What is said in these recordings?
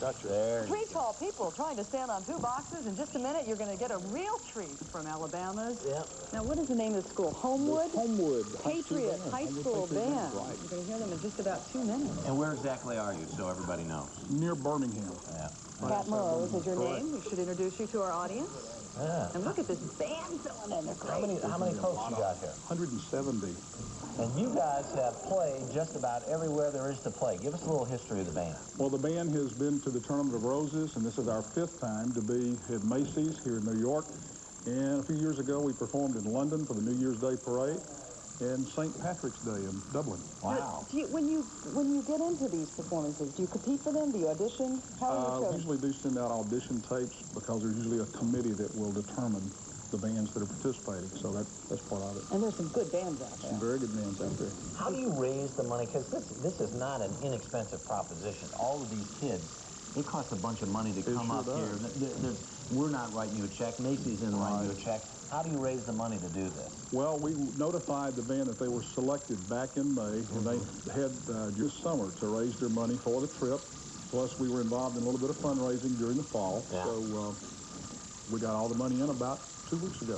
Gotcha. There Three tall people trying to stand on 2 boxes. In just a minute, you're going to get a real treat from Alabama's. Yep. Now, what is the name of the school? Homewood? Homewood Patriot High School Band. Right. You're going to hear them in just about 2 minutes. And where exactly are you, so everybody knows? Near Birmingham. Yeah. Pat Morrow is your name. We should introduce you to our audience. Yeah. And look at this band filling in. They're great. How many folks you got here? 170. And you guys have played just about everywhere there is to play. Give us a little history of the band. Well, the band has been to the Tournament of Roses, and this is our 5th time to be at Macy's here in New York. And a few years ago, we performed in London for the New Year's Day Parade and St. Patrick's Day in Dublin. Wow. When you get into these performances, do you compete for them? Do you audition? How are you We chosen? usually do send out audition tapes because there's usually a committee that will determine the bands that are participating, so that's part of it. And there's some good bands out there. Some very good bands out there. How do you raise the money? Because this is not an inexpensive proposition. All of these kids, it costs a bunch of money to come sure up here. We're not writing you a check. Macy's isn't writing you a check. How do you raise the money to do this? Well, we notified the band that they were selected back in May, and they had just summer to raise their money for the trip. Plus, we were involved in a little bit of fundraising during the fall, so we got all the money in about 2 weeks ago.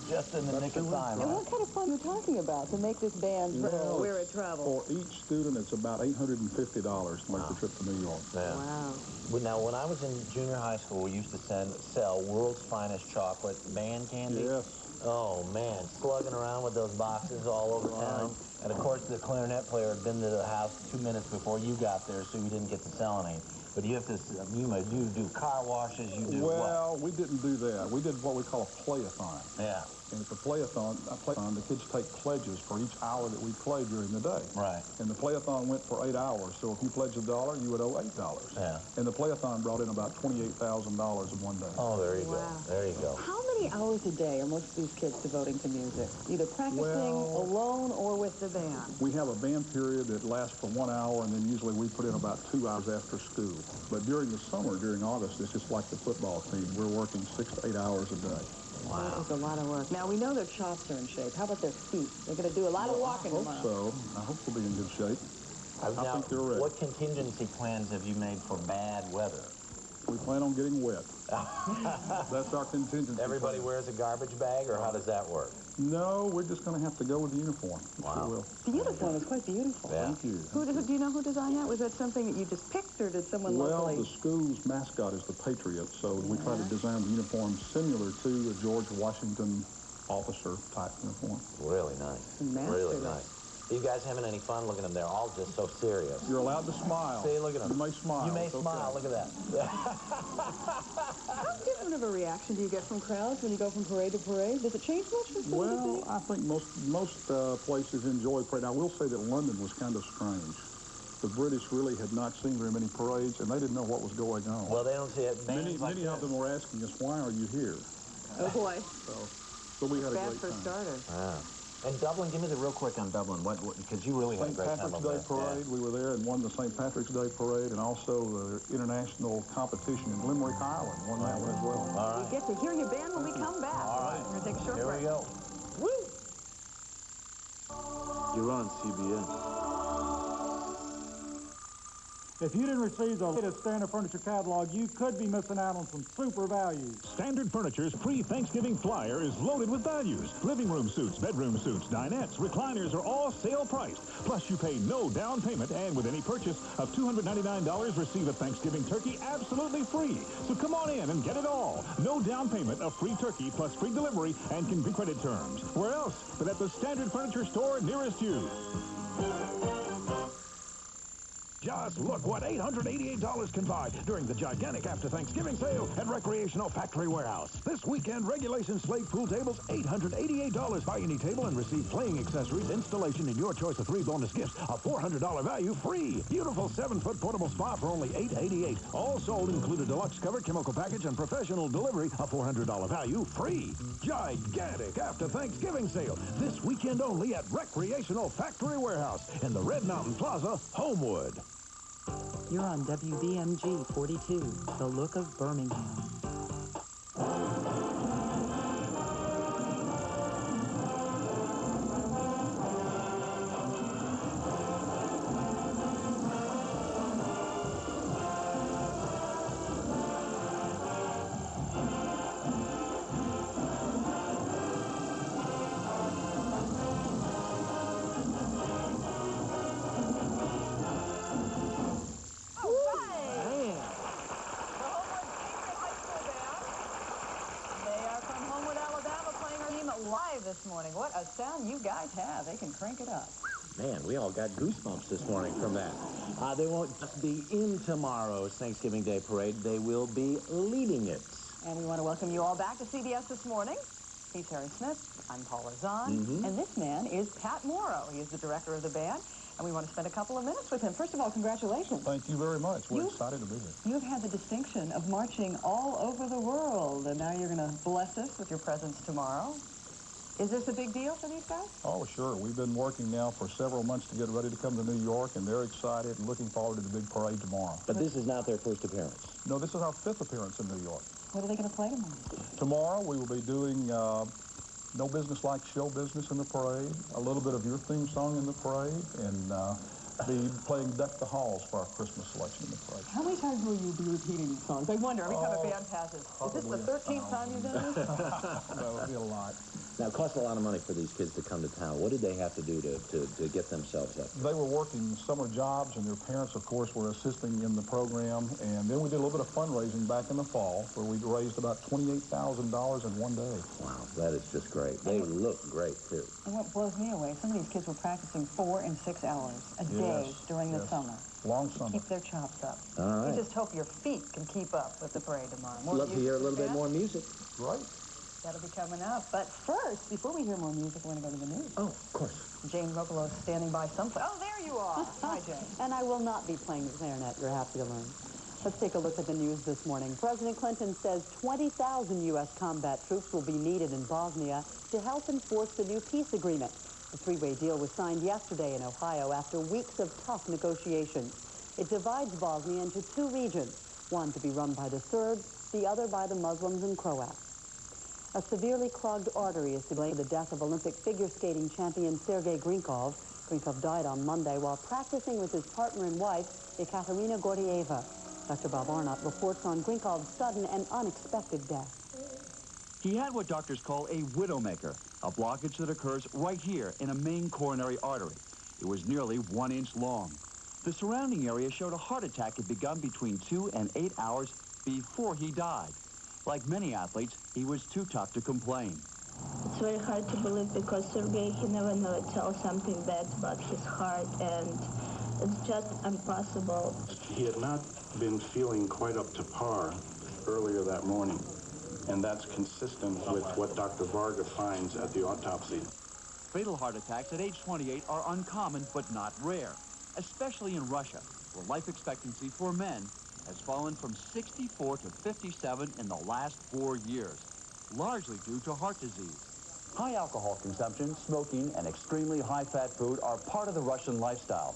just in the nick of time. And what kind of fun are you talking about to make this band where it travels? For each student, it's about $850 to make the trip to New York. Yeah. Wow. Now, when I was in junior high school, we used to sell world's finest chocolate, band candy. Yes. Oh, man, slugging around with those boxes all over town. And, of course, the clarinet player had been to the house 2 minutes before you got there, so you didn't get to sell any. But you have to, you do car washes, you do Well, we didn't do that. We did what we call a play-a-thon. Yeah. And it's a play-a-thon, the kids take pledges for each hour that we play during the day. Right. And the play-a-thon went for 8 hours, so if you pledged $1, you would owe $8. Yeah. And the play-a-thon brought in about $28,000 in one day. Oh, there you go. There you go. How many hours a day are most of these kids devoting to music? Either practicing alone or with the band? We have a band period that lasts for 1 hour, and then usually we put in about 2 hours after school. But during the summer, during August, it's just like the football team. We're working 6 to 8 hours a day. Wow. That is a lot of work. Now, we know their chops are in shape. How about their feet? They're going to do a lot of walking tomorrow. I hope they'll be in good shape. I think they're ready. What contingency plans have you made for bad weather? We plan on getting wet. That's our contingency. Everybody wears a garbage bag, or how does that work? No, we're just going to have to go with the uniform. Wow. Sure will. The uniform is quite beautiful. Yeah. Thank you. Do you know who designed that? Was that something that you just picked, or did someone locally? Well, the school's mascot is the Patriot, so we try to design the uniform similar to a George Washington officer-type uniform. Really nice. Really nice. Are you guys having any fun? Look at them. They're all just so serious. You're allowed to smile. See, look at them. You may smile. You may smile. Look at that. How different of a reaction do you get from crowds when you go from parade to parade? Does it change much from city to Well, city? I think most places enjoy parade. I will say that London was kind of strange. The British really had not seen very many parades, and they didn't know what was going on. Well, they don't see it. Many of them were asking us, why are you here? Oh, boy. So we had a great Fast for time. starters. And Dublin, give me the real quick on Dublin. What because you really had a St. great time Patrick's over Day Parade, we were there and won the St. Patrick's Day Parade, and also the international competition in Limerick, Ireland, won that one as well. All right. We get to hear your band when we come back. All right. We're going to take a short Here break. we go. Woo! You're on CBS. If you didn't receive the latest Standard Furniture catalog, you could be missing out on some super values. Standard Furniture's pre-Thanksgiving flyer is loaded with values. Living room suits, bedroom suits, dinettes, recliners are all sale priced. Plus, you pay no down payment, and with any purchase of $299, receive a Thanksgiving turkey absolutely free. So come on in and get it all. No down payment, a free turkey, plus free delivery and convenient credit terms. Where else but at the Standard Furniture store nearest you? Just look what $888 can buy during the gigantic after Thanksgiving sale at Recreational Factory Warehouse. This weekend, regulation slate pool tables, $888. Buy any table and receive playing accessories, installation, and your choice of 3 bonus gifts. A $400 value free. Beautiful 7-foot portable spa for only $888. All sold include a deluxe cover, chemical package, and professional delivery. A $400 value free. Gigantic after Thanksgiving sale. This weekend only at Recreational Factory Warehouse in the Red Mountain Plaza, Homewood. You're on WBMG 42, the look of Birmingham. this morning. What a sound you guys have. They can crank it up. Man, we all got goosebumps this morning from that. They won't just be in tomorrow's Thanksgiving Day parade. They will be leading it. And we want to welcome you all back to CBS This Morning. He's Harry Smith. I'm Paula Zahn. And this man is Pat Morrow. He is the director of the band. And we want to spend a couple of minutes with him. First of all, congratulations. Thank you very much. We're excited to be here. You've had the distinction of marching all over the world. And now you're going to bless us with your presence tomorrow. Is this a big deal for these guys? Oh, sure. We've been working now for several months to get ready to come to New York, and they're excited and looking forward to the big parade tomorrow. But this is not their first appearance. No, this is our 5th appearance in New York. What are they going to play tomorrow? Tomorrow, we will be doing No Business Like Show Business in the parade, a little bit of your theme song in the parade, and be playing Deck the Halls for our Christmas selection in the parade. How many times will you be repeating songs? I wonder, every time a band passes. Is this the 13th time you've done this? No, it'll be a lot. Now, it costs a lot of money for these kids to come to town. What did they have to do to get themselves up? They were working summer jobs, and their parents, of course, were assisting in the program. And then we did a little bit of fundraising back in the fall, where we raised about $28,000 in one day. Wow, that is just great. They look great, too. And what blows me away, some of these kids were practicing 4 and 6 hours a day during the summer. Long summer. Keep their chops up. All right. We just hope your feet can keep up with the parade tomorrow. Love to hear a little bit more music. Right. That'll be coming up. But first, before we hear more music, we're going to go to the news. Oh, of course. Jane Rocolo is standing by someplace. Oh, there you are. Hi, Jane. And I will not be playing the clarinet, you're happy to learn. Let's take a look at the news this morning. President Clinton says 20,000 U.S. combat troops will be needed in Bosnia to help enforce the new peace agreement. The three-way deal was signed yesterday in Ohio after weeks of tough negotiations. It divides Bosnia into 2 regions, one to be run by the Serbs, the other by the Muslims and Croats. A severely clogged artery is to blame for the death of Olympic figure skating champion Sergei Grinkov. Grinkov died on Monday while practicing with his partner and wife, Ekaterina Gordieva. Dr. Bob Arnott reports on Grinkov's sudden and unexpected death. He had what doctors call a widowmaker, a blockage that occurs right here in a main coronary artery. It was nearly 1 inch long. The surrounding area showed a heart attack had begun between 2 and 8 hours before he died. Like many athletes, he was too tough to complain. It's very hard to believe because Sergei, he never tell something bad about his heart, and it's just impossible. He had not been feeling quite up to par earlier that morning, and that's consistent with what Dr. Varga finds at the autopsy. Fatal heart attacks at age 28 are uncommon but not rare, especially in Russia, where life expectancy for men has fallen from 64 to 57 in the last 4 years, largely due to heart disease. High alcohol consumption, smoking, and extremely high-fat food are part of the Russian lifestyle.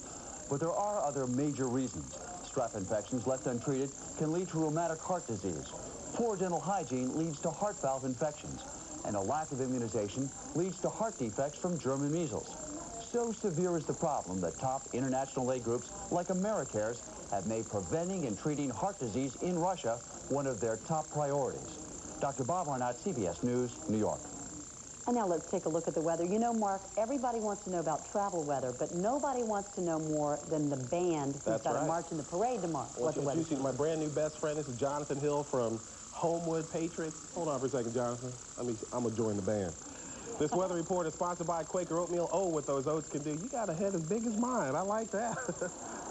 But there are other major reasons. Strep infections left untreated can lead to rheumatic heart disease. Poor dental hygiene leads to heart valve infections. And a lack of immunization leads to heart defects from German measles. So severe is the problem that top international aid groups like AmeriCares have made preventing and treating heart disease in Russia one of their top priorities. Dr. Bob Arnott, CBS News, New York. And now let's take a look at the weather. You know, Mark, everybody wants to know about travel weather, but nobody wants to know more than the band who's got to march in the parade tomorrow. What the weather? You see my brand new best friend. This is Jonathan Hill from Homewood Patriot. Hold on for a second, Jonathan. I'm going to join the band. This weather report is sponsored by Quaker Oatmeal. Oh, what those oats can do. You got a head as big as mine. I like that.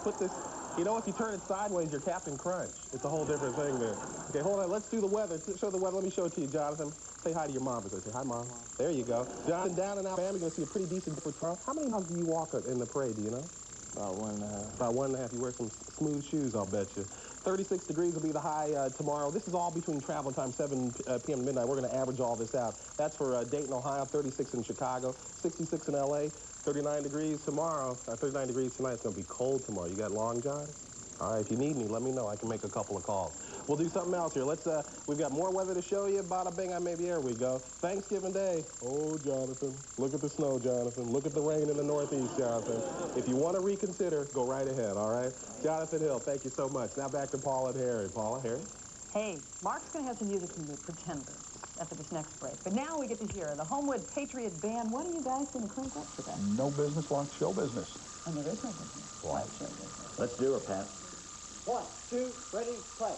Put this, you know, if you turn it sideways, you're Captain Crunch. It's a whole different thing there. Okay, hold on. Let's do the weather. Show the weather. Let me show it to you, Jonathan. Say hi to your mom. Say hi, Mom. There you go. Jonathan, down and out. You're going to see a pretty decent difference. How many miles do you walk in the parade, do you know? About 1.5. About 1.5. You wear some smooth shoes, I'll bet you. 36 degrees will be the high tomorrow. This is all between travel time, 7 p.m. to midnight. We're going to average all this out. That's for Dayton, Ohio, 36 in Chicago, 66 in L.A., 39 degrees tomorrow, 39 degrees tonight. It's going to be cold tomorrow. You got long johns? All right, if you need me, let me know. I can make a couple of calls. We'll do something else here. We've got more weather to show you. Bada bing, I may be here. We go. Thanksgiving Day. Oh, Jonathan. Look at the snow, Jonathan. Look at the rain in the Northeast, Jonathan. If you want to reconsider, go right ahead, all right? Jonathan Hill, thank you so much. Now back to Paula and Harry. Paula, Harry? Hey, Mark's going to have some music from the Pretenders after this next break. But now we get to hear the Homewood Patriot Band. What are you guys going to crank up today? No business like show business. And there is no business like show business. Let's do it, Pat. 1, 2, ready, play.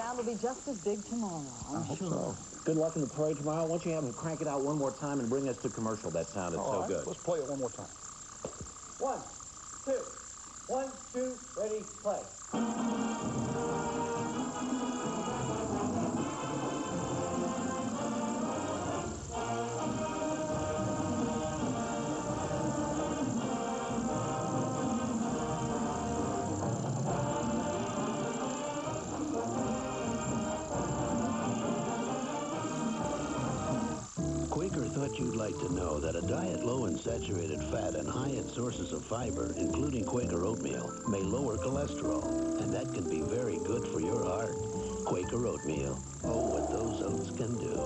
sound will be just as big tomorrow. I hope so. Good luck in the parade tomorrow. Why don't you have them crank it out one more time and bring us to commercial? That sounded so good. Let's play it one more time. 1, 2, 1, 2, ready, play. Quaker thought you'd like to know that a diet low in saturated fat and high in sources of fiber, including Quaker oatmeal, may lower cholesterol, and that can be very good for your heart. Quaker oatmeal. Oh, what those oats can do.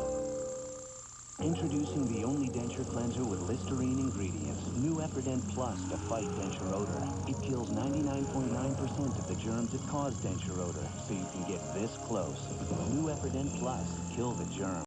Introducing the only denture cleanser with Listerine ingredients, New Epident Plus to fight denture odor. It kills 99.9% of the germs that cause denture odor, so you can get this close. New Epident Plus, kill the germs.